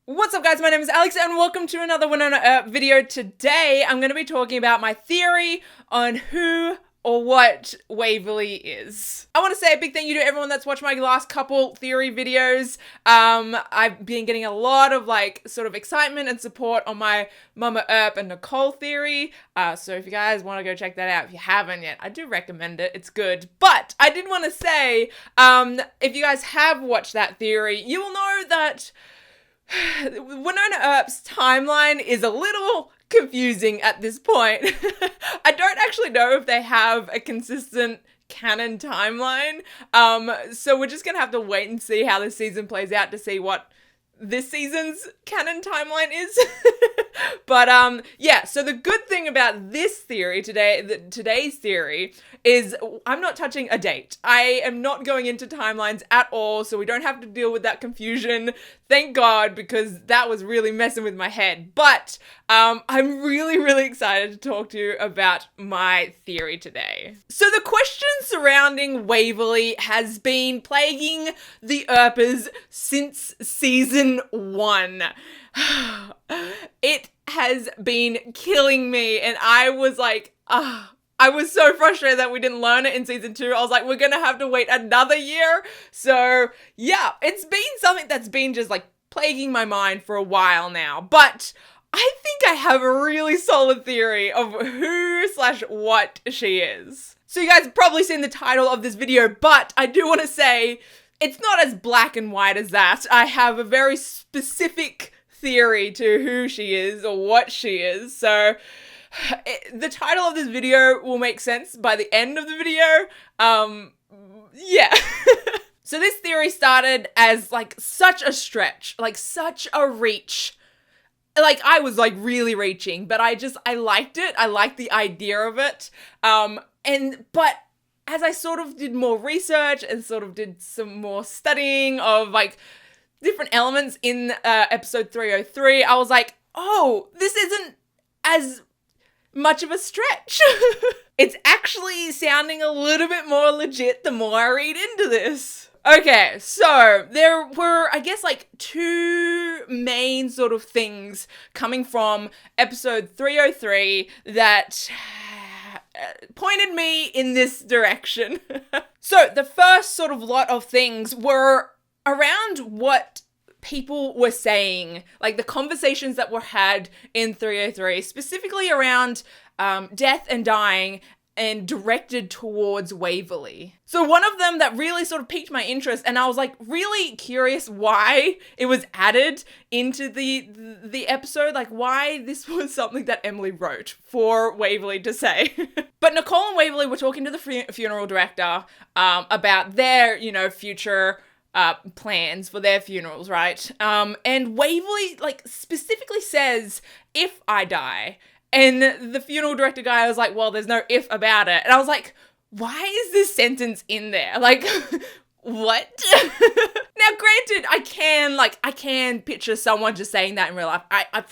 What's up guys, my name is Alex and welcome to another Wynonna Earp video. Today I'm going to be talking about my theory on who or what Waverly is. I want to say a big thank you to everyone that's watched my last couple theory videos. I've been getting a lot of sort of excitement and support on my Mama Earp and Nicole theory. So if you guys want to go check that out, if you haven't yet, I do recommend it. It's good. But I did want to say, if you guys have watched that theory, you will know that Wynonna Earp's timeline is a little confusing at this point. I don't actually know if they have a consistent canon timeline. So we're just gonna have to wait and see how this season plays out to see what this season's canon timeline is. But yeah, so the good thing about this theory today's theory is I'm not touching a date. I am not going into timelines at all, so we don't have to deal with that confusion. Thank God, because that was really messing with my head. But I'm really excited to talk to you about my theory today. So the question surrounding Waverly has been plaguing the Earpers since season 1. It has been killing me, and I was like, I was so frustrated that we didn't learn it in season 2. I was like, we're gonna have to wait another year. So yeah, it's been something that's been just plaguing my mind for a while now. But I think I have a really solid theory of who/what she is. So you guys have probably seen the title of this video, but I do want to say it's not as black and white as that. I have a very specific theory to who she is or what she is. So the title of this video will make sense by the end of the video. Yeah. So this theory started as such a stretch, such a reach. I was really reaching, but I liked it. I liked the idea of it. But as I sort of did more research and sort of did some more studying of different elements in episode 303, I was like, oh, this isn't as much of a stretch. It's actually sounding a little bit more legit the more I read into this. Okay, so there were, I guess, two main sort of things coming from episode 303 that pointed me in this direction. So the first sort of lot of things were around what people were saying, the conversations that were had in 303, specifically around death and dying and directed towards Waverly. So one of them that really sort of piqued my interest, and I was really curious why it was added into the episode, why this was something that Emily wrote for Waverly to say. But Nicole and Waverly were talking to the funeral director about their, future plans for their funerals, right? And Waverly specifically says, if I die. And the funeral director guy was like, well, there's no if about it. And I was like, why is this sentence in there? What? Now, granted, I can picture someone just saying that in real life. I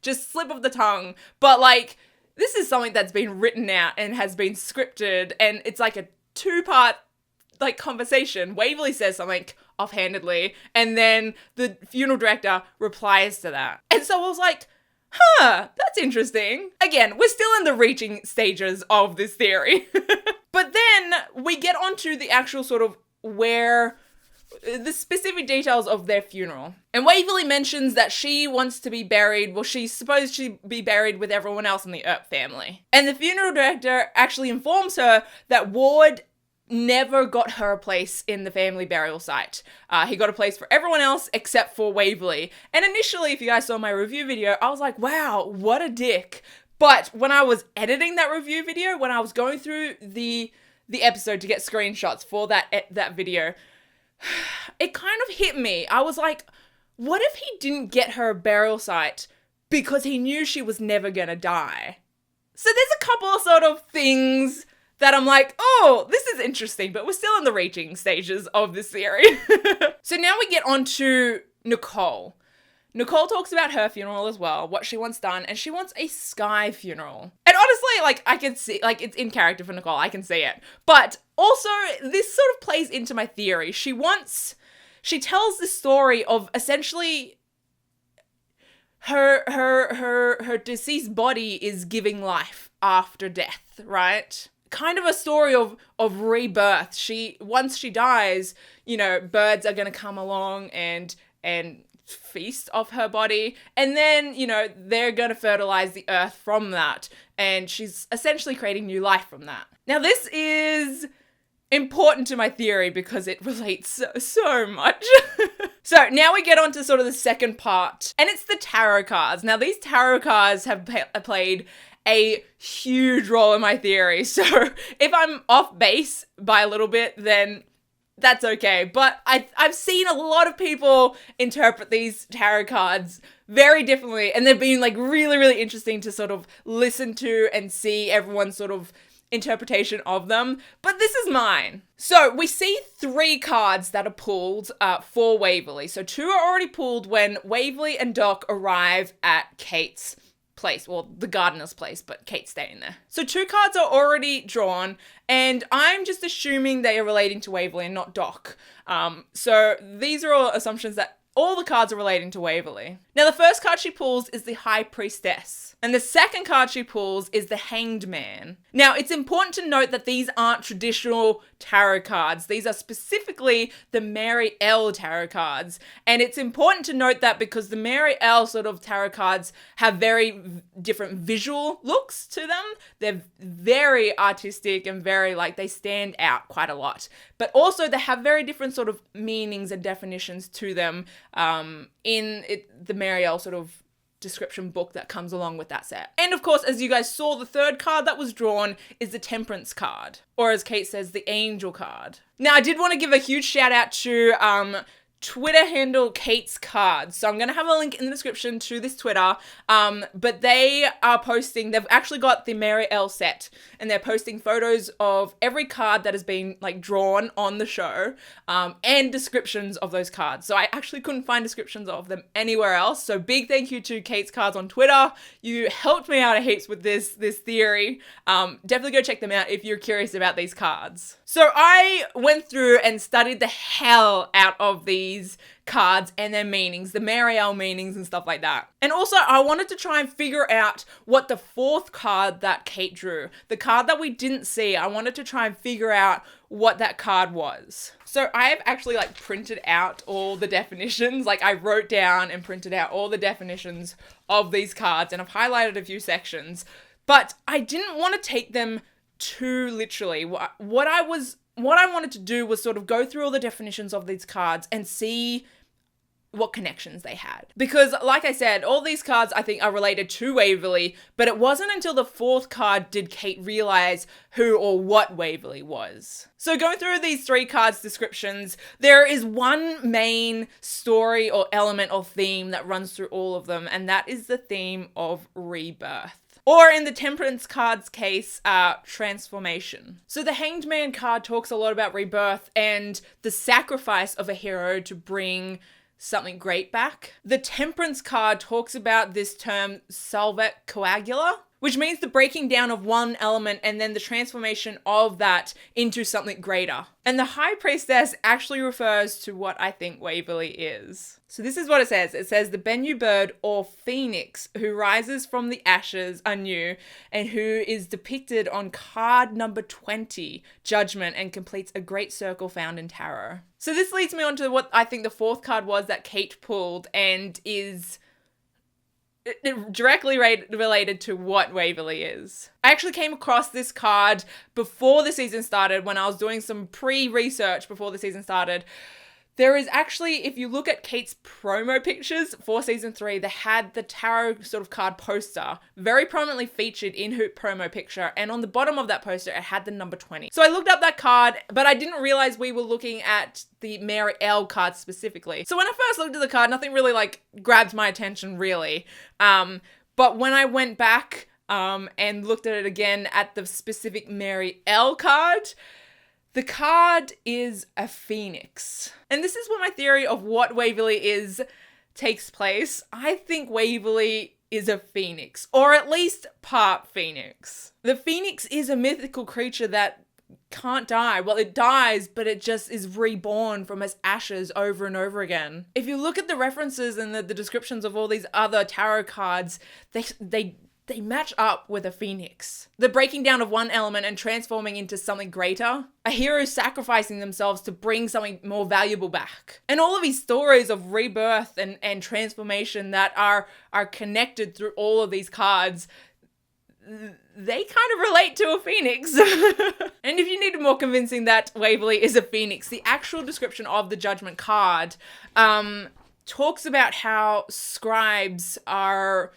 just slip of the tongue. But this is something that's been written out and has been scripted, and it's a 2-part conversation. Waverly says something offhandedly, and then the funeral director replies to that. And so I was like, that's interesting. Again, we're still in the reaching stages of this theory. But then we get onto the actual sort of the specific details of their funeral. And Waverly mentions that she wants to be buried, she's supposed to be buried with everyone else in the Earp family. And the funeral director actually informs her that Ward never got her a place in the family burial site. He got a place for everyone else except for Waverly. And initially, if you guys saw my review video, I was like, wow, what a dick. But when I was editing that review video, when I was going through the episode to get screenshots for that video, it kind of hit me. I was like, what if he didn't get her a burial site because he knew she was never gonna die? So there's a couple of sort of things that I'm like, oh, this is interesting, but we're still in the reaching stages of this theory. So now we get on to Nicole. Nicole talks about her funeral as well, what she wants done, and she wants a sky funeral. And honestly, I can see, it's in character for Nicole, I can see it. But also, this sort of plays into my theory. She tells the story of essentially her deceased body is giving life after death, right? Kind of a story of rebirth. Once she dies, you know, birds are going to come along and feast off her body, and then, you know, they're going to fertilize the earth from that, and she's essentially creating new life from that. Now, this is important to my theory because it relates so much. So now we get on to sort of the second part, and it's the tarot cards. Now, these tarot cards have played a huge role in my theory. So if I'm off base by a little bit, then that's okay. But I've seen a lot of people interpret these tarot cards very differently, and they've been like really, really interesting to sort of listen to and see everyone's sort of interpretation of them. But this is mine. So we see 3 cards that are pulled for Waverly. So 2 are already pulled when Waverly and Doc arrive at Kate's place, well, the gardener's place, but Kate's staying there. So 2 cards are already drawn, and I'm just assuming they are relating to Waverly and not Doc. So these are all assumptions that all the cards are relating to Waverly. Now, the first card she pulls is the High Priestess, and the second card she pulls is the Hanged Man. Now, it's important to note that these aren't traditional tarot cards. These are specifically the Mary L tarot cards, and it's important to note that because the Mary L sort of tarot cards have very different visual looks to them. They're very artistic and very, like, they stand out quite a lot. But also they have very different sort of meanings and definitions to them the Mary L sort of description book that comes along with that set. And of course, as you guys saw, the third card that was drawn is the Temperance card, or as Kate says, the Angel card. Now, I did want to give a huge shout out to Twitter handle Kate's Cards. So I'm going to have a link in the description to this Twitter. But they are posting, they've actually got the Mary L set, and they're posting photos of every card that has been like drawn on the show, and descriptions of those cards. So I actually couldn't find descriptions of them anywhere else. So big thank you to Kate's Cards on Twitter. You helped me out a heaps with this theory. Definitely go check them out if you're curious about these cards. So I went through and studied the hell out of these cards and their meanings, the Mary L meanings and stuff like that. And also I wanted to try and figure out what the 4th card that Kate drew, the card that we didn't see, I wanted to try and figure out what that card was. So I have actually like printed out all the definitions, like I wrote down and printed out all the definitions of these cards, and I've highlighted a few sections, but I didn't want to take them too literally. What I wanted to do was sort of go through all the definitions of these cards and see what connections they had. Because like I said, all these cards I think are related to Waverly, but it wasn't until the 4th card did Kate realize who or what Waverly was. So going through these 3 cards descriptions, there is one main story or element or theme that runs through all of them, and that is the theme of rebirth. Or in the Temperance card's case, transformation. So the Hanged Man card talks a lot about rebirth and the sacrifice of a hero to bring something great back. The Temperance card talks about this term solvet coagula, which means the breaking down of one element and then the transformation of that into something greater. And the High Priestess actually refers to what I think Waverly is. So this is what it says. It says the Bennu bird or phoenix who rises from the ashes anew and who is depicted on card number 20, Judgment, and completes a great circle found in tarot. So this leads me on to what I think the 4th card was that Kate pulled, and is directly related to what Waverly is. I actually came across this card before the season started when I was doing some pre-research before the season started. There is actually, if you look at Kate's promo pictures for season 3, they had the tarot sort of card poster very prominently featured in her promo picture. And on the bottom of that poster, it had the number 20. So I looked up that card, but I didn't realize we were looking at the Mary L card specifically. So when I first looked at the card, nothing really like grabbed my attention really. But when I went back and looked at it again at the specific Mary L card, the card is a phoenix. And this is where my theory of what Waverly is takes place. I think Waverly is a phoenix, or at least part phoenix. The phoenix is a mythical creature that can't die. Well, it dies, but it just is reborn from its ashes over and over again. If you look at the references and the descriptions of all these other tarot cards, they match up with a phoenix. The breaking down of one element and transforming into something greater. A hero sacrificing themselves to bring something more valuable back. And all of these stories of rebirth and transformation that are connected through all of these cards, they kind of relate to a phoenix. And if you need more convincing that Waverly is a phoenix, the actual description of the Judgment card talks about how scribes are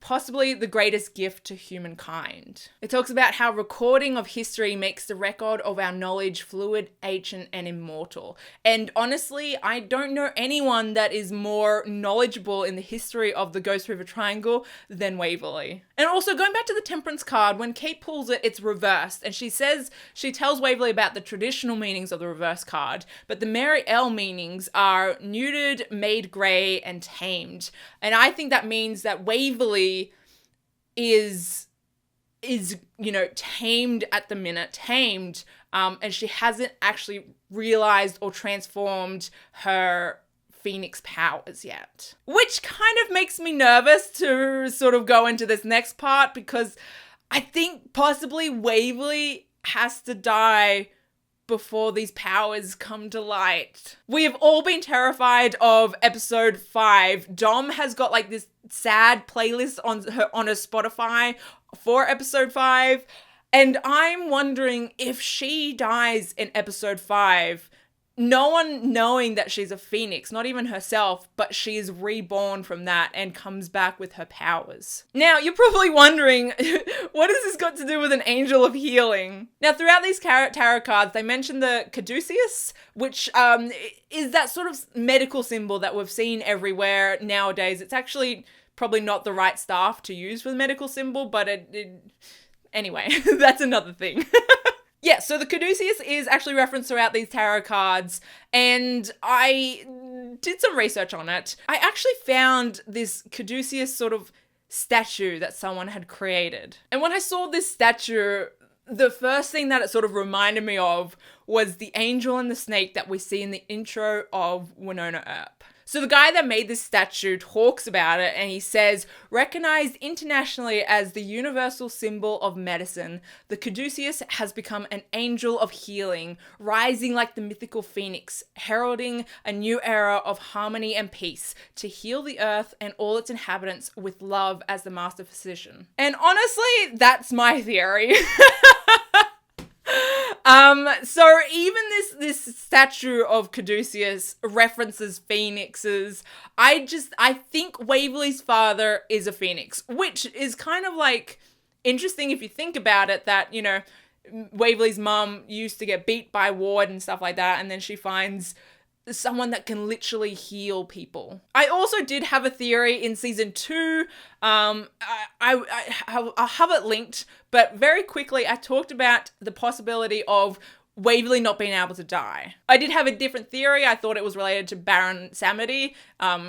possibly the greatest gift to humankind. It talks about how recording of history makes the record of our knowledge fluid, ancient, and immortal. And honestly, I don't know anyone that is more knowledgeable in the history of the Ghost River Triangle than Waverly. And also, going back to the Temperance card, when Kate pulls it, it's reversed. And she tells Waverly about the traditional meanings of the reverse card, but the Mary L meanings are neutered, made grey, and tamed. And I think that means that Waverly is tamed at the minute, and she hasn't actually realized or transformed her phoenix powers yet, which kind of makes me nervous to sort of go into this next part, because I think possibly Waverly has to die before these powers come to light. We have all been terrified of episode 5. Dom has got like this sad playlist on her Spotify for episode 5, and I'm wondering if she dies in episode 5, no one knowing that she's a phoenix, not even herself, but she is reborn from that and comes back with her powers. Now, you're probably wondering, what has this got to do with an angel of healing? Now, throughout these tarot cards, they mention the caduceus, which is that sort of medical symbol that we've seen everywhere nowadays. It's actually probably not the right staff to use for the medical symbol, but anyway, that's another thing. Yeah, so the caduceus is actually referenced throughout these tarot cards, and I did some research on it. I actually found this caduceus sort of statue that someone had created. And when I saw this statue, the first thing that it sort of reminded me of was the angel and the snake that we see in the intro of Wynonna Earp. So the guy that made this statue talks about it, and he says, recognized internationally as the universal symbol of medicine, the caduceus has become an angel of healing, rising like the mythical phoenix, heralding a new era of harmony and peace to heal the earth and all its inhabitants with love as the master physician. And honestly, that's my theory. So even this statue of Caduceus references phoenixes. I think Waverly's father is a phoenix, which is kind of like interesting if you think about it, that, you know, Waverly's mum used to get beat by Ward and stuff like that, and then she finds someone that can literally heal people. I also did have a theory in season 2. I'll have it linked, but very quickly I talked about the possibility of Waverly not being able to die. I did have a different theory. I thought it was related to Baron Samedi,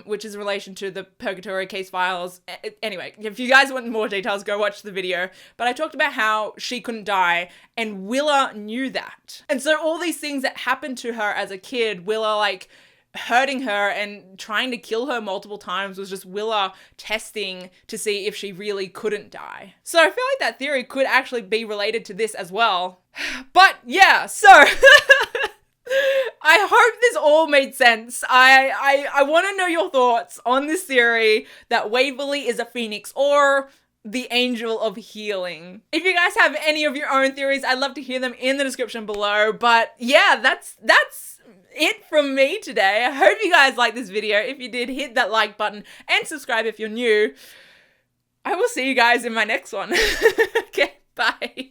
which is in relation to the Purgatory case files. Anyway, if you guys want more details, go watch the video. But I talked about how she couldn't die, and Willa knew that. And so all these things that happened to her as a kid, Willa like hurting her and trying to kill her multiple times, was just Willa testing to see if she really couldn't die. So I feel like that theory could actually be related to this as well. But yeah, so I hope this all made sense. I want to know your thoughts on this theory that Waverly is a phoenix or the angel of healing. If you guys have any of your own theories, I'd love to hear them in the description below. But yeah, that's it from me today. I hope you guys liked this video. If you did, hit that like button and subscribe if you're new. I will see you guys in my next one. Okay, bye.